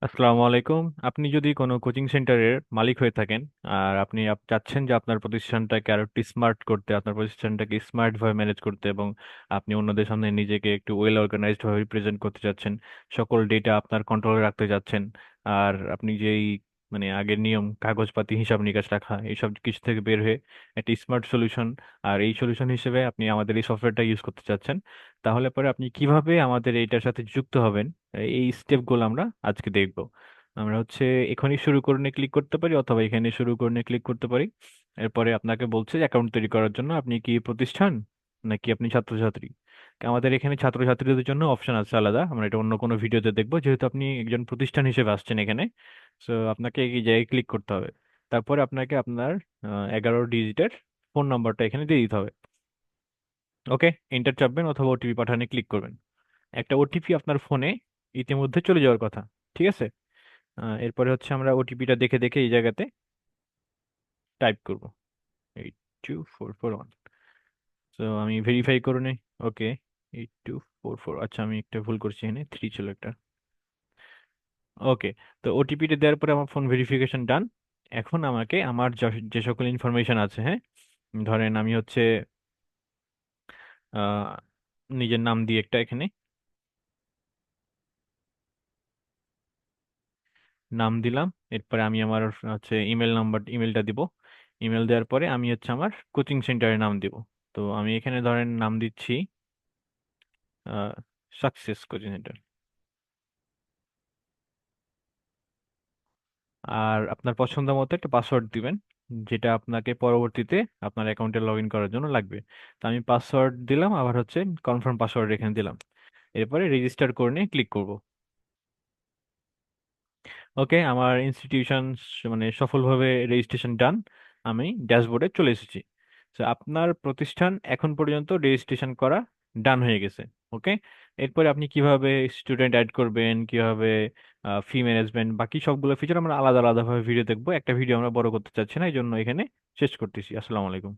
আসসালামু আলাইকুম। আপনি যদি কোনো কোচিং সেন্টারের মালিক হয়ে থাকেন আর আপনি চাচ্ছেন যে আপনার প্রতিষ্ঠানটাকে আরো একটু স্মার্ট করতে, আপনার প্রতিষ্ঠানটাকে স্মার্ট ভাবে ম্যানেজ করতে, এবং আপনি অন্যদের সামনে নিজেকে একটু ওয়েল অর্গানাইজড ভাবে রিপ্রেজেন্ট করতে চাচ্ছেন, সকল ডেটা আপনার কন্ট্রোলে রাখতে চাচ্ছেন, আর আপনি যেই আগের নিয়ম কাগজপাতি হিসাব নিকাশ রাখা এইসব কিছু থেকে বের হয়ে একটা স্মার্ট সলিউশন, আর এই সলিউশন হিসেবে আপনি আমাদের এই সফটওয়্যারটা ইউজ করতে চাচ্ছেন, তাহলে পরে আপনি কিভাবে আমাদের এইটার সাথে যুক্ত হবেন, এই স্টেপগুলো আমরা আজকে দেখব। আমরা এখনই শুরু করনে ক্লিক করতে পারি, অথবা এখানে শুরু করনে ক্লিক করতে পারি। এরপরে আপনাকে বলছে যে অ্যাকাউন্ট তৈরি করার জন্য আপনি কি প্রতিষ্ঠান নাকি আপনি ছাত্রছাত্রী। আমাদের এখানে ছাত্রছাত্রীদের জন্য অপশন আছে আলাদা, আমরা এটা অন্য কোনো ভিডিওতে দেখবো, যেহেতু আপনি একজন প্রতিষ্ঠান হিসেবে আসছেন এখানে। সো আপনাকে এই জায়গায় ক্লিক করতে হবে। তারপরে আপনাকে আপনার 11 ডিজিটের ফোন নাম্বারটা এখানে দিয়ে দিতে হবে। ওকে, এন্টার চাপবেন অথবা ওটিপি পাঠানে ক্লিক করবেন। একটা ওটিপি আপনার ফোনে ইতিমধ্যে চলে যাওয়ার কথা, ঠিক আছে? এরপরে আমরা ওটিপিটা দেখে দেখে এই জায়গাতে টাইপ করব, 82441। তো আমি ভেরিফাই করে নেই। ওকে, 8244, আচ্ছা আমি একটা ভুল করছি, এখানে 3 ছিল একটা। ওকে, তো ওটিপিটা দেওয়ার পরে আমার ফোন ভেরিফিকেশন ডান। এখন আমাকে আমার যে সকল ইনফরমেশন আছে, হ্যাঁ, ধরেন আমি আহ, নিজের নাম দিয়ে একটা এখানে নাম দিলাম। এরপরে আমি আমার ইমেল নাম্বার, ইমেলটা দিব। ইমেল দেওয়ার পরে আমি আমার কোচিং সেন্টারের নাম দিব। তো আমি এখানে ধরেন নাম দিচ্ছি সাকসেস কোচিং সেন্টার। আর আপনার পছন্দ মতো একটা পাসওয়ার্ড দিবেন, যেটা আপনাকে পরবর্তীতে আপনার অ্যাকাউন্টে লগ ইন করার জন্য লাগবে। তো আমি পাসওয়ার্ড দিলাম, আবার কনফার্ম পাসওয়ার্ড এখানে দিলাম। এরপরে রেজিস্টার করে নিয়ে ক্লিক করব। ওকে, আমার ইনস্টিটিউশন সফলভাবে রেজিস্ট্রেশন ডান। আমি ড্যাশবোর্ডে চলে এসেছি। তো আপনার প্রতিষ্ঠান এখন পর্যন্ত রেজিস্ট্রেশন করা ডান হয়ে গেছে। ওকে, এরপরে আপনি কিভাবে স্টুডেন্ট অ্যাড করবেন, কিভাবে ফি ম্যানেজমেন্ট, বাকি সবগুলো ফিচার আমরা আলাদা আলাদাভাবে ভিডিও দেখবো। একটা ভিডিও আমরা বড় করতে চাচ্ছি না, এই জন্য এখানে শেষ করতেছি। আসসালামু আলাইকুম।